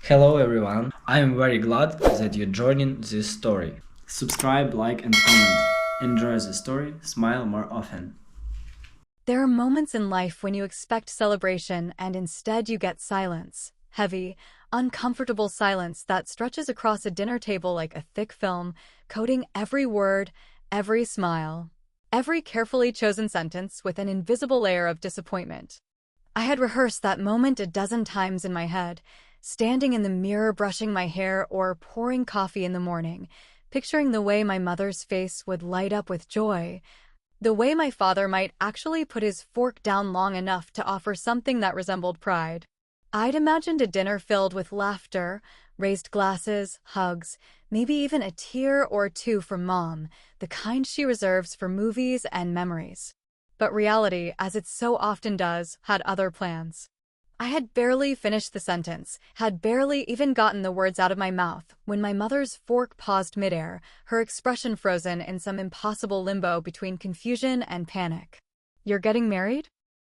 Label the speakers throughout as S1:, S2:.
S1: Hello everyone, I am very glad that you're joining this story. Subscribe, like and comment. Enjoy the story, smile more often.
S2: There are moments in life when you expect celebration and instead you get silence. Heavy, uncomfortable silence that stretches across a dinner table like a thick film, coating every word, every smile, every carefully chosen sentence with an invisible layer of disappointment. I had rehearsed that moment a dozen times in my head, standing in the mirror brushing my hair or pouring coffee in the morning, picturing the way my mother's face would light up with joy, the way my father might actually put his fork down long enough to offer something that resembled pride. I'd imagined a dinner filled with laughter, raised glasses, hugs, maybe even a tear or two from Mom, the kind she reserves for movies and memories. But reality, as it so often does, had other plans. I had barely finished the sentence, had barely even gotten the words out of my mouth, when my mother's fork paused midair, her expression frozen in some impossible limbo between confusion and panic. "You're getting married?"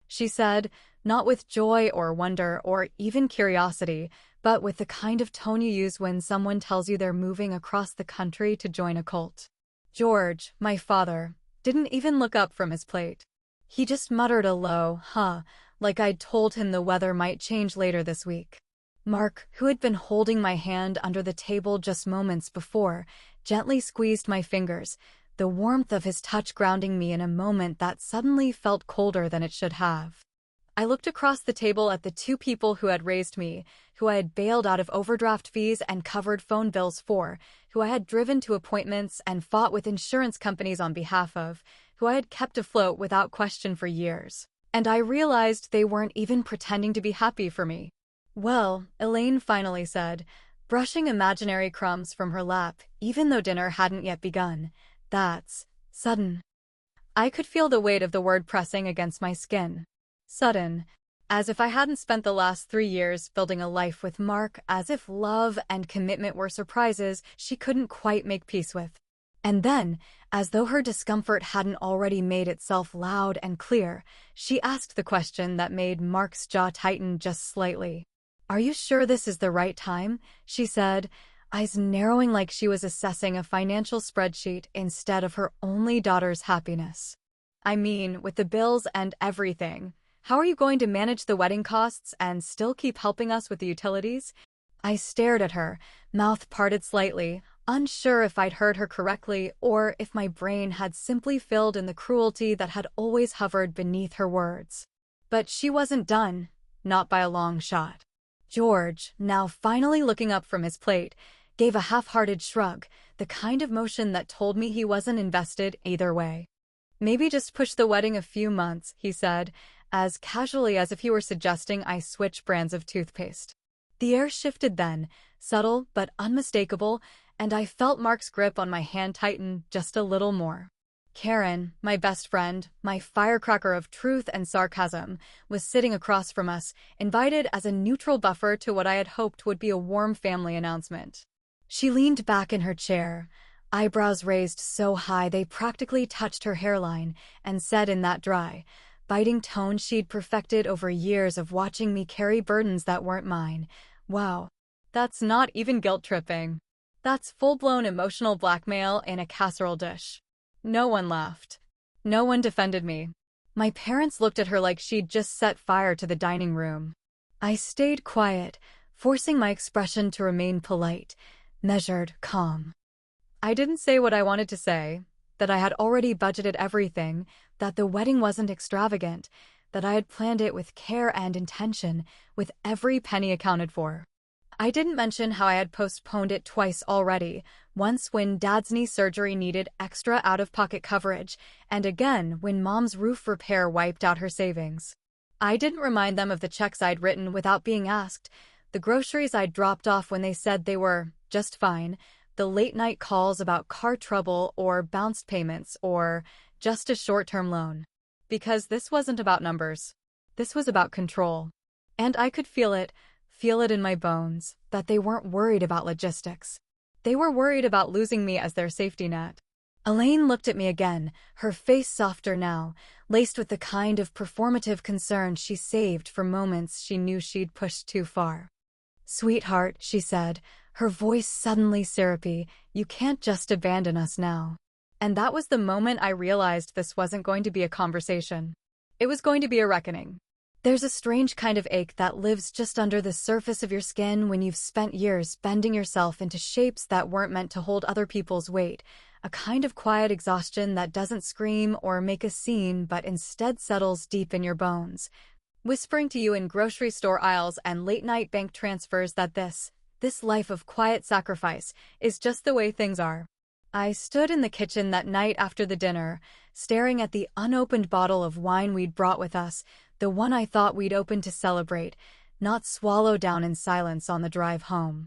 S2: she said, not with joy or wonder or even curiosity, but with the kind of tone you use when someone tells you they're moving across the country to join a cult. George, my father, didn't even look up from his plate. He just muttered a low, huh, like I'd told him the weather might change later this week. Mark, who had been holding my hand under the table just moments before, gently squeezed my fingers, the warmth of his touch grounding me in a moment that suddenly felt colder than it should have. I looked across the table at the two people who had raised me, who I had bailed out of overdraft fees and covered phone bills for, who I had driven to appointments and fought with insurance companies on behalf of, who I had kept afloat without question for years. And I realized they weren't even pretending to be happy for me. "Well," Elaine finally said, brushing imaginary crumbs from her lap, even though dinner hadn't yet begun, "that's sudden." I could feel the weight of the word pressing against my skin. Sudden. As if I hadn't spent the last 3 years building a life with Mark, as if love and commitment were surprises she couldn't quite make peace with. And then, as though her discomfort hadn't already made itself loud and clear, she asked the question that made Mark's jaw tighten just slightly. "Are you sure this is the right time?" she said, eyes narrowing like she was assessing a financial spreadsheet instead of her only daughter's happiness. "I mean, with the bills and everything, how are you going to manage the wedding costs and still keep helping us with the utilities?" I stared at her, mouth parted slightly, unsure if I'd heard her correctly or if my brain had simply filled in the cruelty that had always hovered beneath her words. But she wasn't done, not by a long shot. George, now finally looking up from his plate, gave a half-hearted shrug, the kind of motion that told me he wasn't invested either way. "Maybe just push the wedding a few months," he said, as casually as if he were suggesting I switch brands of toothpaste. The air shifted then, subtle but unmistakable, and I felt Mark's grip on my hand tighten just a little more. Karen, my best friend, my firecracker of truth and sarcasm, was sitting across from us, invited as a neutral buffer to what I had hoped would be a warm family announcement. She leaned back in her chair, eyebrows raised so high they practically touched her hairline, and said in that dry, biting tone she'd perfected over years of watching me carry burdens that weren't mine, "Wow, that's not even guilt-tripping. That's full-blown emotional blackmail in a casserole dish." No one laughed. No one defended me. My parents looked at her like she'd just set fire to the dining room. I stayed quiet, forcing my expression to remain polite, measured, calm. I didn't say what I wanted to say, that I had already budgeted everything, that the wedding wasn't extravagant, that I had planned it with care and intention, with every penny accounted for. I didn't mention how I had postponed it twice already, once when Dad's knee surgery needed extra out-of-pocket coverage, and again when Mom's roof repair wiped out her savings. I didn't remind them of the checks I'd written without being asked, the groceries I'd dropped off when they said they were just fine, the late-night calls about car trouble or bounced payments or just a short-term loan. Because this wasn't about numbers. This was about control. And I could feel it in my bones, that they weren't worried about logistics. They were worried about losing me as their safety net. Elaine looked at me again, her face softer now, laced with the kind of performative concern she saved for moments she knew she'd pushed too far. "Sweetheart," she said, her voice suddenly syrupy, "you can't just abandon us now." And that was the moment I realized this wasn't going to be a conversation. It was going to be a reckoning. There's a strange kind of ache that lives just under the surface of your skin when you've spent years bending yourself into shapes that weren't meant to hold other people's weight, a kind of quiet exhaustion that doesn't scream or make a scene but instead settles deep in your bones, whispering to you in grocery store aisles and late-night bank transfers that this life of quiet sacrifice is just the way things are. I stood in the kitchen that night after the dinner, staring at the unopened bottle of wine we'd brought with us, the one I thought we'd open to celebrate, not swallow down in silence on the drive home.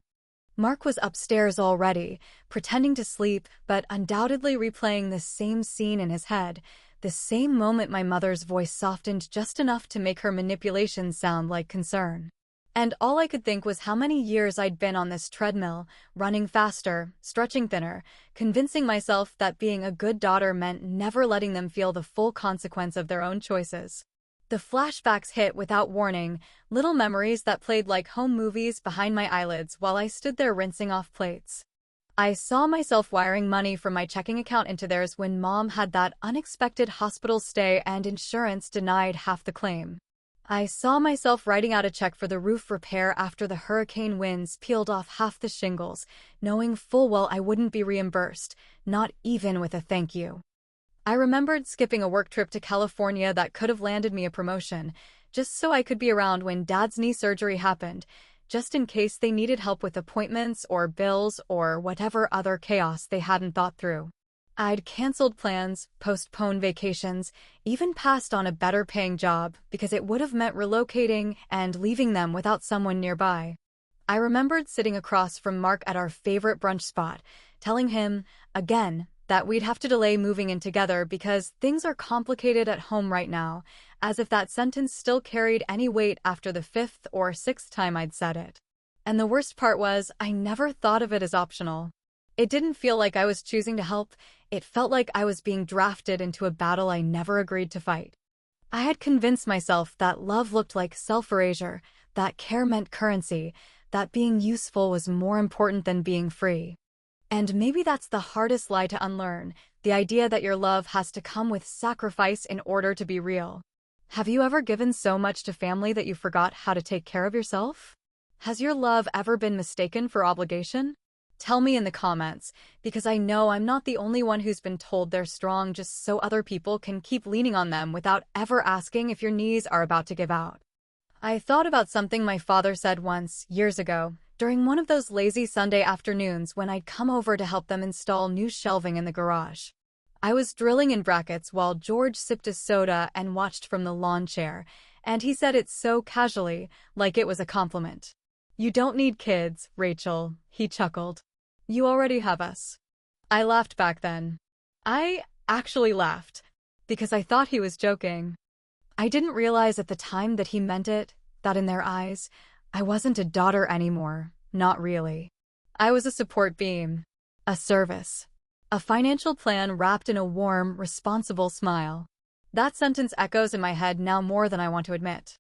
S2: Mark was upstairs already, pretending to sleep, but undoubtedly replaying the same scene in his head, the same moment my mother's voice softened just enough to make her manipulation sound like concern. And all I could think was how many years I'd been on this treadmill, running faster, stretching thinner, convincing myself that being a good daughter meant never letting them feel the full consequence of their own choices. The flashbacks hit without warning, little memories that played like home movies behind my eyelids while I stood there rinsing off plates. I saw myself wiring money from my checking account into theirs when Mom had that unexpected hospital stay and insurance denied half the claim. I saw myself writing out a check for the roof repair after the hurricane winds peeled off half the shingles, knowing full well I wouldn't be reimbursed, not even with a thank you. I remembered skipping a work trip to California that could have landed me a promotion, just so I could be around when Dad's knee surgery happened, just in case they needed help with appointments or bills or whatever other chaos they hadn't thought through. I'd canceled plans, postponed vacations, even passed on a better-paying job because it would have meant relocating and leaving them without someone nearby. I remembered sitting across from Mark at our favorite brunch spot, telling him, again, that we'd have to delay moving in together because things are complicated at home right now, as if that sentence still carried any weight after the fifth or sixth time I'd said it. And the worst part was, I never thought of it as optional. It didn't feel like I was choosing to help, it felt like I was being drafted into a battle I never agreed to fight. I had convinced myself that love looked like self-erasure, that care meant currency, that being useful was more important than being free. And maybe that's the hardest lie to unlearn, the idea that your love has to come with sacrifice in order to be real. Have you ever given so much to family that you forgot how to take care of yourself? Has your love ever been mistaken for obligation? Tell me in the comments, because I know I'm not the only one who's been told they're strong just so other people can keep leaning on them without ever asking if your knees are about to give out. I thought about something my father said once, years ago, during one of those lazy Sunday afternoons when I'd come over to help them install new shelving in the garage. I was drilling in brackets while George sipped a soda and watched from the lawn chair, and he said it so casually, like it was a compliment. "You don't need kids, Rachel," he chuckled. "You already have us." I laughed back then. I actually laughed, because I thought he was joking. I didn't realize at the time that he meant it, that in their eyes, I wasn't a daughter anymore, not really. I was a support beam, a service, a financial plan wrapped in a warm, responsible smile. That sentence echoes in my head now more than I want to admit.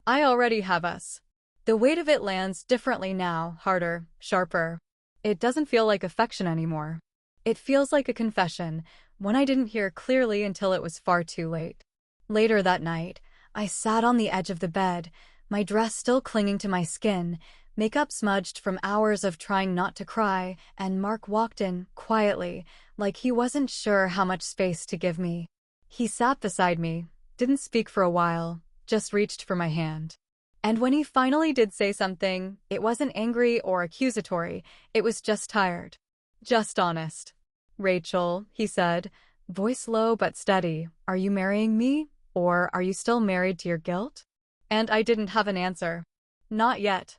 S2: I already have us. The weight of it lands differently now, harder, sharper. It doesn't feel like affection anymore. It feels like a confession, one I didn't hear clearly until it was far too late. Later that night, I sat on the edge of the bed, my dress still clinging to my skin, makeup smudged from hours of trying not to cry, and Mark walked in, quietly, like he wasn't sure how much space to give me. He sat beside me, didn't speak for a while, just reached for my hand. And when he finally did say something, it wasn't angry or accusatory, it was just tired. Just honest. "Rachel," he said, voice low but steady, "are you marrying me? Or are you still married to your guilt?" And I didn't have an answer. Not yet.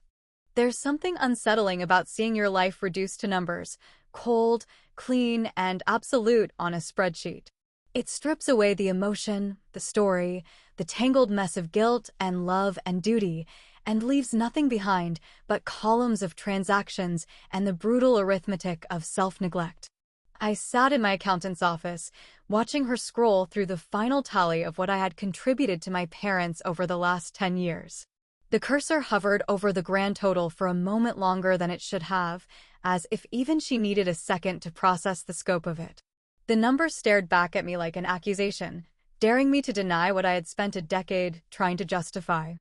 S2: There's something unsettling about seeing your life reduced to numbers, cold, clean, and absolute on a spreadsheet. It strips away the emotion, the story, the tangled mess of guilt and love and duty, and leaves nothing behind but columns of transactions and the brutal arithmetic of self-neglect. I sat in my accountant's office, watching her scroll through the final tally of what I had contributed to my parents over the last 10 years. The cursor hovered over the grand total for a moment longer than it should have, as if even she needed a second to process the scope of it. The number stared back at me like an accusation, daring me to deny what I had spent a decade trying to justify.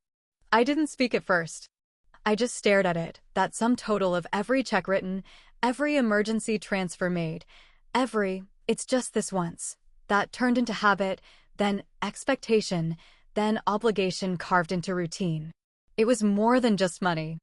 S2: I didn't speak at first. I just stared at it, that sum total of every check written, every emergency transfer made, it's just this once. That turned into habit, then expectation, then obligation carved into routine. It was more than just money.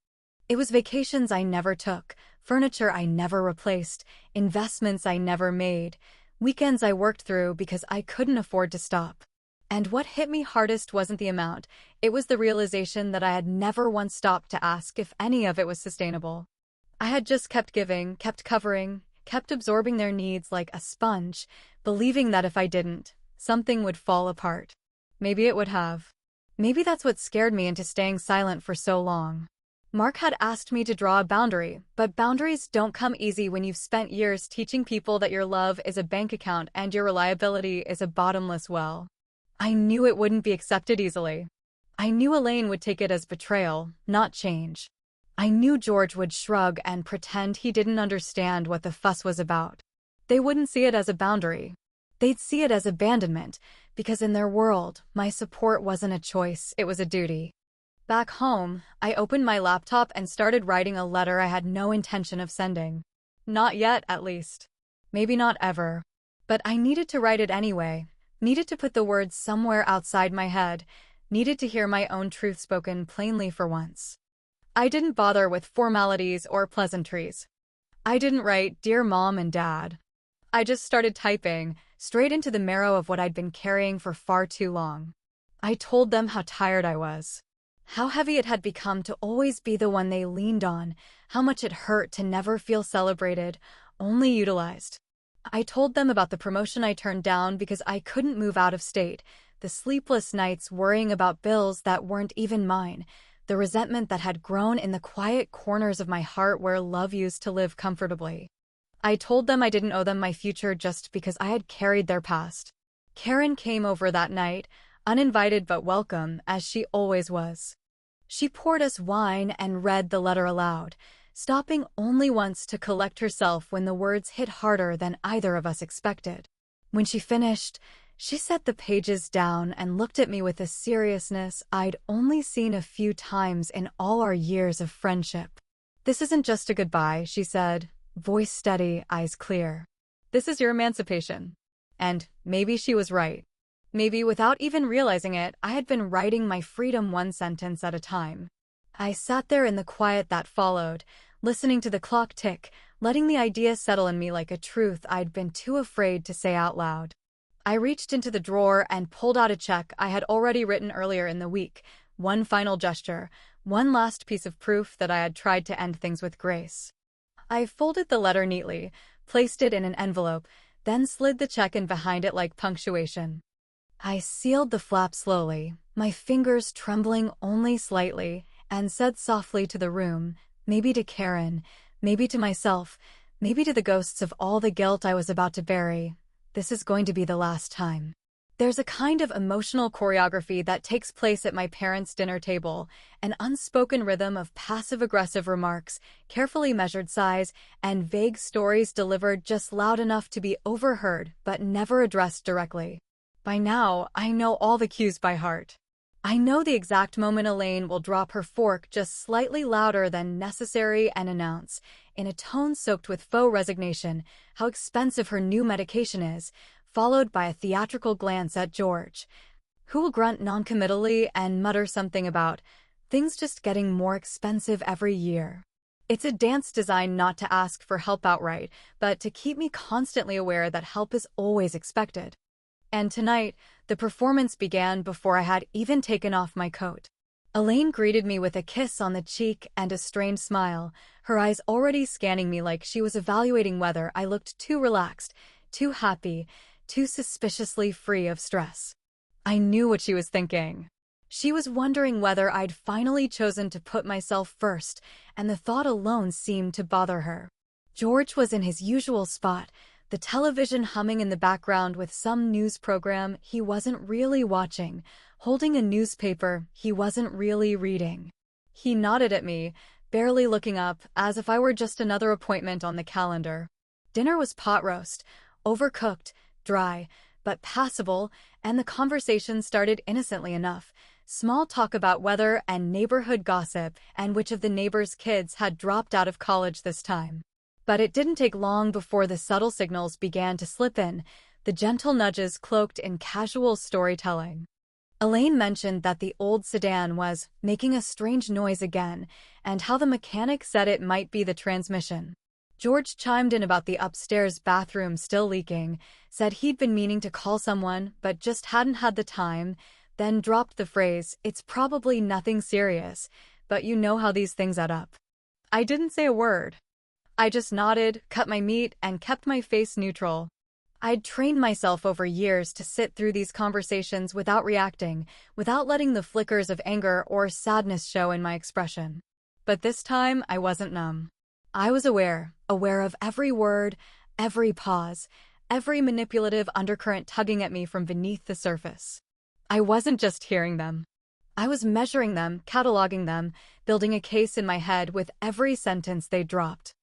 S2: It was vacations I never took, furniture I never replaced, investments I never made, weekends I worked through because I couldn't afford to stop. And what hit me hardest wasn't the amount, it was the realization that I had never once stopped to ask if any of it was sustainable. I had just kept giving, kept covering, kept absorbing their needs like a sponge, believing that if I didn't, something would fall apart. Maybe it would have. Maybe that's what scared me into staying silent for so long. Mark had asked me to draw a boundary, but boundaries don't come easy when you've spent years teaching people that your love is a bank account and your reliability is a bottomless well. I knew it wouldn't be accepted easily. I knew Elaine would take it as betrayal, not change. I knew George would shrug and pretend he didn't understand what the fuss was about. They wouldn't see it as a boundary. They'd see it as abandonment, because in their world, my support wasn't a choice, it was a duty. Back home, I opened my laptop and started writing a letter I had no intention of sending. Not yet, at least. Maybe not ever. But I needed to write it anyway, needed to put the words somewhere outside my head, needed to hear my own truth spoken plainly for once. I didn't bother with formalities or pleasantries. I didn't write, "Dear Mom and Dad." I just started typing, straight into the marrow of what I'd been carrying for far too long. I told them how tired I was. How heavy it had become to always be the one they leaned on, how much it hurt to never feel celebrated, only utilized. I told them about the promotion I turned down because I couldn't move out of state, the sleepless nights worrying about bills that weren't even mine, the resentment that had grown in the quiet corners of my heart where love used to live comfortably. I told them I didn't owe them my future just because I had carried their past. Karen came over that night, uninvited but welcome, as she always was. She poured us wine and read the letter aloud, stopping only once to collect herself when the words hit harder than either of us expected. When she finished, she set the pages down and looked at me with a seriousness I'd only seen a few times in all our years of friendship. "This isn't just a goodbye," she said, voice steady, eyes clear. "This is your emancipation." And maybe she was right. Maybe without even realizing it, I had been writing my freedom one sentence at a time. I sat there in the quiet that followed, listening to the clock tick, letting the idea settle in me like a truth I'd been too afraid to say out loud. I reached into the drawer and pulled out a check I had already written earlier in the week, one final gesture, one last piece of proof that I had tried to end things with grace. I folded the letter neatly, placed it in an envelope, then slid the check in behind it like punctuation. I sealed the flap slowly, my fingers trembling only slightly, and said softly to the room, maybe to Karen, maybe to myself, maybe to the ghosts of all the guilt I was about to bury, "This is going to be the last time." There's a kind of emotional choreography that takes place at my parents' dinner table, an unspoken rhythm of passive-aggressive remarks, carefully measured sighs, and vague stories delivered just loud enough to be overheard but never addressed directly. By now, I know all the cues by heart. I know the exact moment Elaine will drop her fork just slightly louder than necessary and announce, in a tone soaked with faux resignation, how expensive her new medication is, followed by a theatrical glance at George, who will grunt noncommittally and mutter something about things just getting more expensive every year. It's a dance designed not to ask for help outright, but to keep me constantly aware that help is always expected. And tonight, the performance began before I had even taken off my coat. Elaine greeted me with a kiss on the cheek and a strained smile, her eyes already scanning me like she was evaluating whether I looked too relaxed, too happy, too suspiciously free of stress. I knew what she was thinking. She was wondering whether I'd finally chosen to put myself first, and the thought alone seemed to bother her. George was in his usual spot, the television humming in the background with some news program he wasn't really watching, holding a newspaper he wasn't really reading. He nodded at me, barely looking up, as if I were just another appointment on the calendar. Dinner was pot roast, overcooked, dry, but passable, and the conversation started innocently enough. Small talk about weather and neighborhood gossip and which of the neighbors' kids had dropped out of college this time. But it didn't take long before the subtle signals began to slip in, the gentle nudges cloaked in casual storytelling. Elaine mentioned that the old sedan was making a strange noise again, and how the mechanic said it might be the transmission. George chimed in about the upstairs bathroom still leaking, said he'd been meaning to call someone but just hadn't had the time, then dropped the phrase, "It's probably nothing serious, but you know how these things add up." I didn't say a word. I just nodded, cut my meat, and kept my face neutral. I'd trained myself over years to sit through these conversations without reacting, without letting the flickers of anger or sadness show in my expression. But this time, I wasn't numb. I was aware of every word, every pause, every manipulative undercurrent tugging at me from beneath the surface. I wasn't just hearing them. I was measuring them, cataloging them, building a case in my head with every sentence they dropped.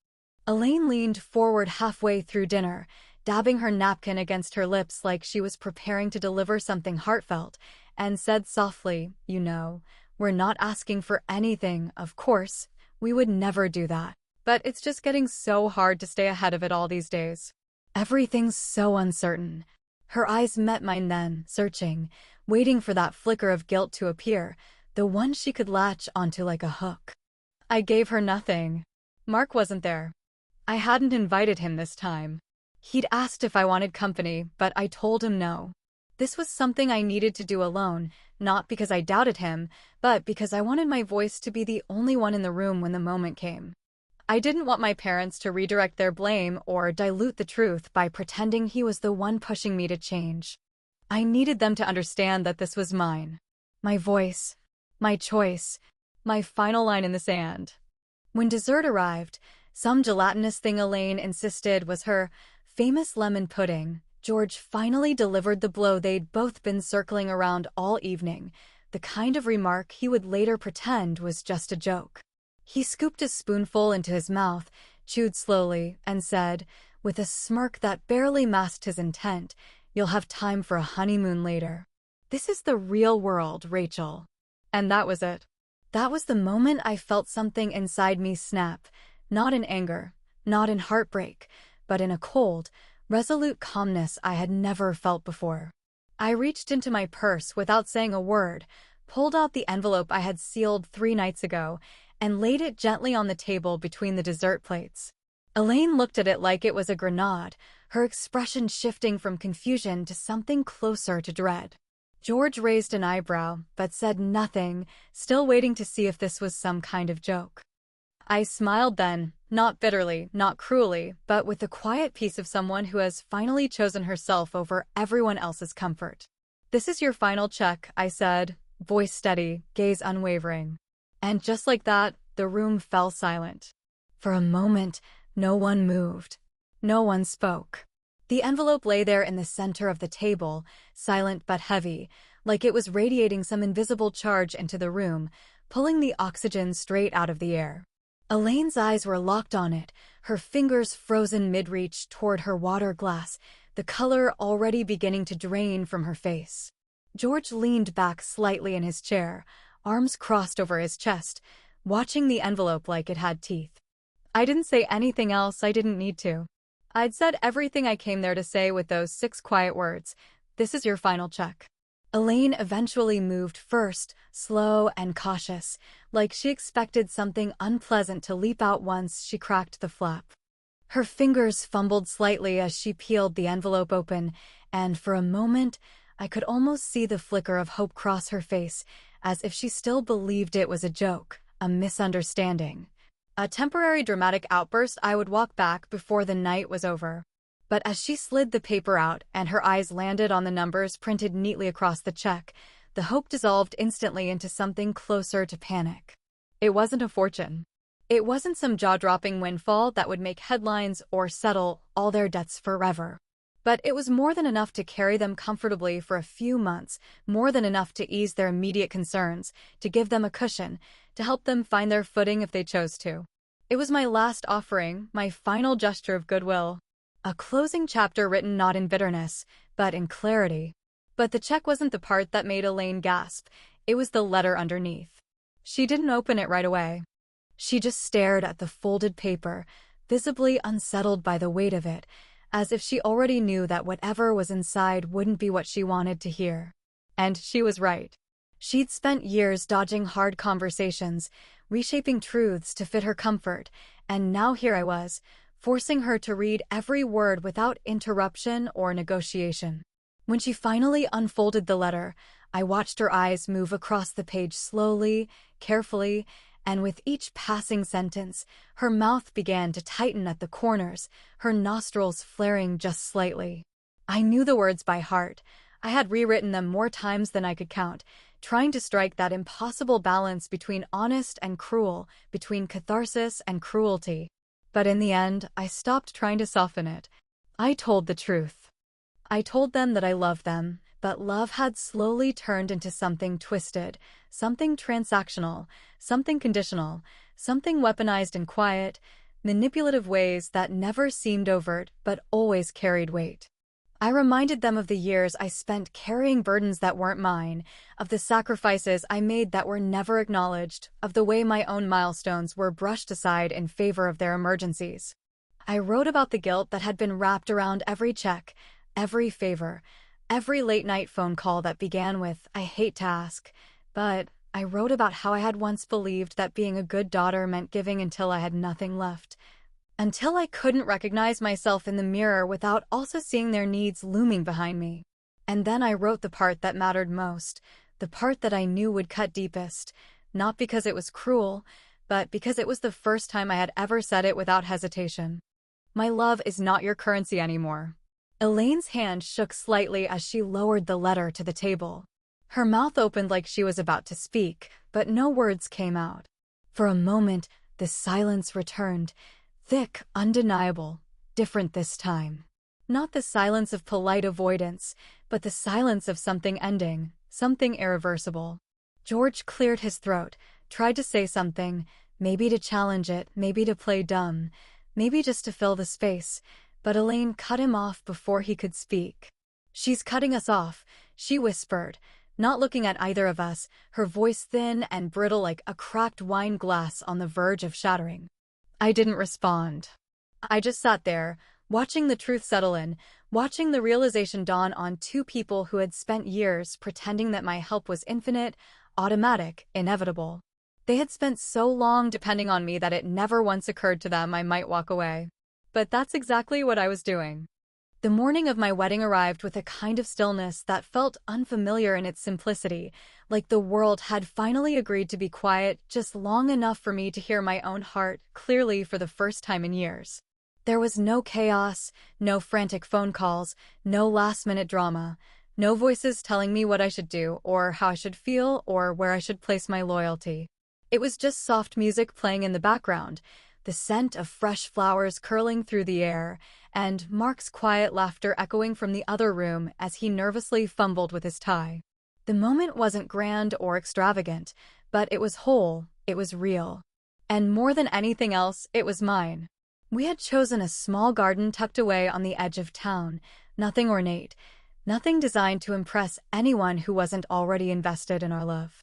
S2: Elaine leaned forward halfway through dinner, dabbing her napkin against her lips like she was preparing to deliver something heartfelt, and said softly, "You know, we're not asking for anything, of course. We would never do that. But it's just getting so hard to stay ahead of it all these days. Everything's so uncertain." Her eyes met mine then, searching, waiting for that flicker of guilt to appear, the one she could latch onto like a hook. I gave her nothing. Mark wasn't there. I hadn't invited him this time. He'd asked if I wanted company, but I told him no. This was something I needed to do alone, not because I doubted him, but because I wanted my voice to be the only one in the room when the moment came. I didn't want my parents to redirect their blame or dilute the truth by pretending he was the one pushing me to change. I needed them to understand that this was mine. My voice, my choice, my final line in the sand. When dessert arrived, some gelatinous thing Elaine insisted was her famous lemon pudding, George finally delivered the blow they'd both been circling around all evening, the kind of remark he would later pretend was just a joke. He scooped a spoonful into his mouth, chewed slowly, and said, with a smirk that barely masked his intent, "You'll have time for a honeymoon later. This is the real world, Rachel." And that was it. That was the moment I felt something inside me snap, not in anger, not in heartbreak, but in a cold, resolute calmness I had never felt before. I reached into my purse without saying a word, pulled out the envelope I had sealed 3 nights ago, and laid it gently on the table between the dessert plates. Elaine looked at it like it was a grenade, her expression shifting from confusion to something closer to dread. George raised an eyebrow, but said nothing, still waiting to see if this was some kind of joke. I smiled then, not bitterly, not cruelly, but with the quiet peace of someone who has finally chosen herself over everyone else's comfort. "This is your final check," I said, voice steady, gaze unwavering. And just like that, the room fell silent. For a moment, no one moved. No one spoke. The envelope lay there in the center of the table, silent but heavy, like it was radiating some invisible charge into the room, pulling the oxygen straight out of the air. Elaine's eyes were locked on it, her fingers frozen mid-reach toward her water glass, the color already beginning to drain from her face. George leaned back slightly in his chair, arms crossed over his chest, watching the envelope like it had teeth. I didn't say anything else. I didn't need to. I'd said everything I came there to say with those 6 quiet words. "This is your final check." Elaine eventually moved first, slow and cautious, like she expected something unpleasant to leap out once she cracked the flap. Her fingers fumbled slightly as she peeled the envelope open, and for a moment, I could almost see the flicker of hope cross her face, as if she still believed it was a joke, a misunderstanding. A temporary dramatic outburst I would walk back before the night was over. But as she slid the paper out and her eyes landed on the numbers printed neatly across the check, the hope dissolved instantly into something closer to panic. It wasn't a fortune. It wasn't some jaw-dropping windfall that would make headlines or settle all their debts forever. But it was more than enough to carry them comfortably for a few months, more than enough to ease their immediate concerns, to give them a cushion, to help them find their footing if they chose to. It was my last offering, my final gesture of goodwill. A closing chapter written not in bitterness, but in clarity. But the check wasn't the part that made Elaine gasp, it was the letter underneath. She didn't open it right away. She just stared at the folded paper, visibly unsettled by the weight of it, as if she already knew that whatever was inside wouldn't be what she wanted to hear. And she was right. She'd spent years dodging hard conversations, reshaping truths to fit her comfort, and now here I was, forcing her to read every word without interruption or negotiation. When she finally unfolded the letter, I watched her eyes move across the page slowly, carefully, and with each passing sentence, her mouth began to tighten at the corners, her nostrils flaring just slightly. I knew the words by heart. I had rewritten them more times than I could count, trying to strike that impossible balance between honest and cruel, between catharsis and cruelty. But in the end, I stopped trying to soften it. I told the truth. I told them that I loved them, but love had slowly turned into something twisted, something transactional, something conditional, something weaponized in quiet, manipulative ways that never seemed overt but always carried weight. I reminded them of the years I spent carrying burdens that weren't mine, of the sacrifices I made that were never acknowledged, of the way my own milestones were brushed aside in favor of their emergencies. I wrote about the guilt that had been wrapped around every check, every favor, every late-night phone call that began with, "I hate to ask," but I wrote about how I had once believed that being a good daughter meant giving until I had nothing left. Until I couldn't recognize myself in the mirror without also seeing their needs looming behind me. And then I wrote the part that mattered most, the part that I knew would cut deepest, not because it was cruel, but because it was the first time I had ever said it without hesitation. My love is not your currency anymore. Elaine's hand shook slightly as she lowered the letter to the table. Her mouth opened like she was about to speak, but no words came out. For a moment, the silence returned, thick, undeniable, different this time. Not the silence of polite avoidance, but the silence of something ending, something irreversible. George cleared his throat, tried to say something, maybe to challenge it, maybe to play dumb, maybe just to fill the space, but Elaine cut him off before he could speak. "She's cutting us off," she whispered, not looking at either of us, her voice thin and brittle like a cracked wine glass on the verge of shattering. I didn't respond. I just sat there, watching the truth settle in, watching the realization dawn on two people who had spent years pretending that my help was infinite, automatic, inevitable. They had spent so long depending on me that it never once occurred to them I might walk away. But that's exactly what I was doing. The morning of my wedding arrived with a kind of stillness that felt unfamiliar in its simplicity, like the world had finally agreed to be quiet just long enough for me to hear my own heart clearly for the first time in years. There was no chaos, no frantic phone calls, no last-minute drama, no voices telling me what I should do, or how I should feel, or where I should place my loyalty. It was just soft music playing in the background, the scent of fresh flowers curling through the air, and Mark's quiet laughter echoing from the other room as he nervously fumbled with his tie. The moment wasn't grand or extravagant, but it was whole, it was real. And more than anything else, it was mine. We had chosen a small garden tucked away on the edge of town, nothing ornate, nothing designed to impress anyone who wasn't already invested in our love.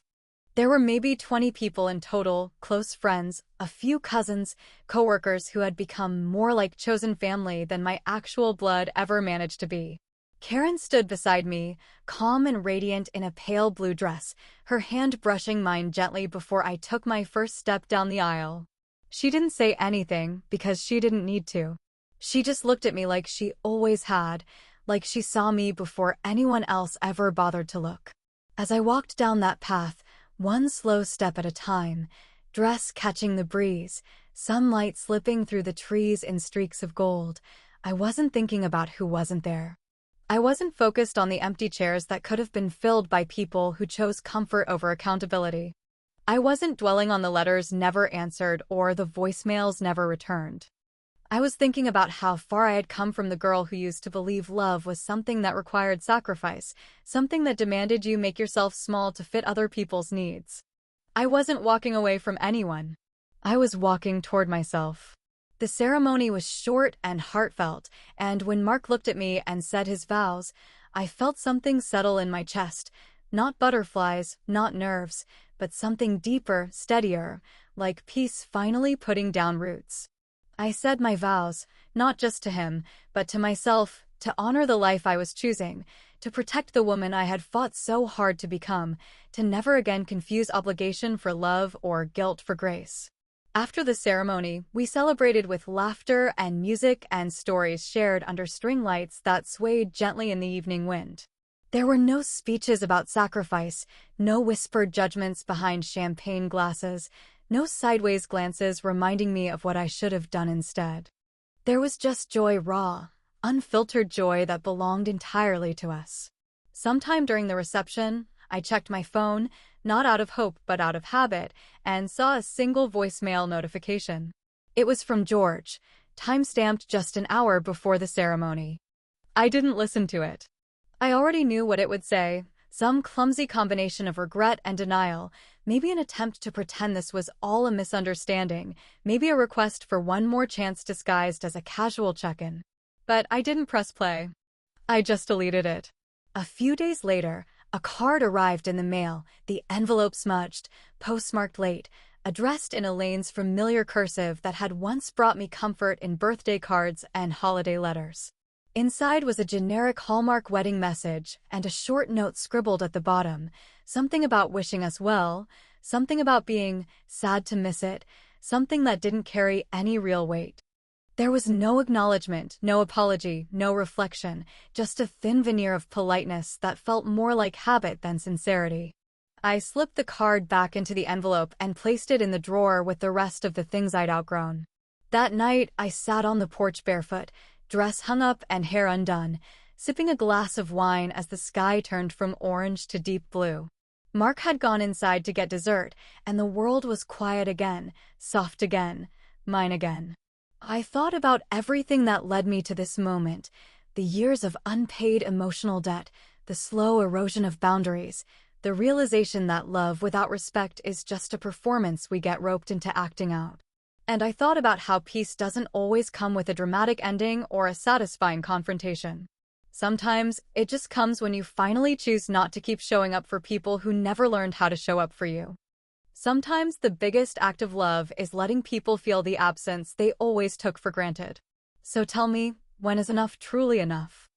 S2: There were maybe 20 people in total, close friends, a few cousins, coworkers who had become more like chosen family than my actual blood ever managed to be. Karen stood beside me, calm and radiant in a pale blue dress, her hand brushing mine gently before I took my first step down the aisle. She didn't say anything because she didn't need to. She just looked at me like she always had, like she saw me before anyone else ever bothered to look. As I walked down that path, one slow step at a time, dress catching the breeze, sunlight slipping through the trees in streaks of gold, I wasn't thinking about who wasn't there. I wasn't focused on the empty chairs that could have been filled by people who chose comfort over accountability. I wasn't dwelling on the letters never answered or the voicemails never returned. I was thinking about how far I had come from the girl who used to believe love was something that required sacrifice, something that demanded you make yourself small to fit other people's needs. I wasn't walking away from anyone. I was walking toward myself. The ceremony was short and heartfelt, and when Mark looked at me and said his vows, I felt something settle in my chest. Not butterflies, not nerves, but something deeper, steadier, like peace finally putting down roots. I said my vows, not just to him, but to myself, to honor the life I was choosing, to protect the woman I had fought so hard to become, to never again confuse obligation for love or guilt for grace. After the ceremony, we celebrated with laughter and music and stories shared under string lights that swayed gently in the evening wind. There were no speeches about sacrifice, no whispered judgments behind champagne glasses, no sideways glances reminding me of what I should have done instead. There was just joy, raw, unfiltered joy that belonged entirely to us. Sometime during the reception, I checked my phone, not out of hope but out of habit, and saw a single voicemail notification. It was from George, time-stamped just an hour before the ceremony. I didn't listen to it. I already knew what it would say, some clumsy combination of regret and denial, maybe an attempt to pretend this was all a misunderstanding, maybe a request for one more chance disguised as a casual check-in. But I didn't press play. I just deleted it. A few days later, a card arrived in the mail, the envelope smudged, postmarked late, addressed in Elaine's familiar cursive that had once brought me comfort in birthday cards and holiday letters. Inside was a generic Hallmark wedding message and a short note scribbled at the bottom, something about wishing us well, something about being sad to miss it, something that didn't carry any real weight. There was no acknowledgement, no apology, no reflection, just a thin veneer of politeness that felt more like habit than sincerity. I slipped the card back into the envelope and placed it in the drawer with the rest of the things I'd outgrown. That night, I sat on the porch barefoot, dress hung up and hair undone, sipping a glass of wine as the sky turned from orange to deep blue. Mark had gone inside to get dessert, and the world was quiet again, soft again, mine again. I thought about everything that led me to this moment, the years of unpaid emotional debt, the slow erosion of boundaries, the realization that love without respect is just a performance we get roped into acting out. And I thought about how peace doesn't always come with a dramatic ending or a satisfying confrontation. Sometimes, it just comes when you finally choose not to keep showing up for people who never learned how to show up for you. Sometimes the biggest act of love is letting people feel the absence they always took for granted. So tell me, when is enough truly enough?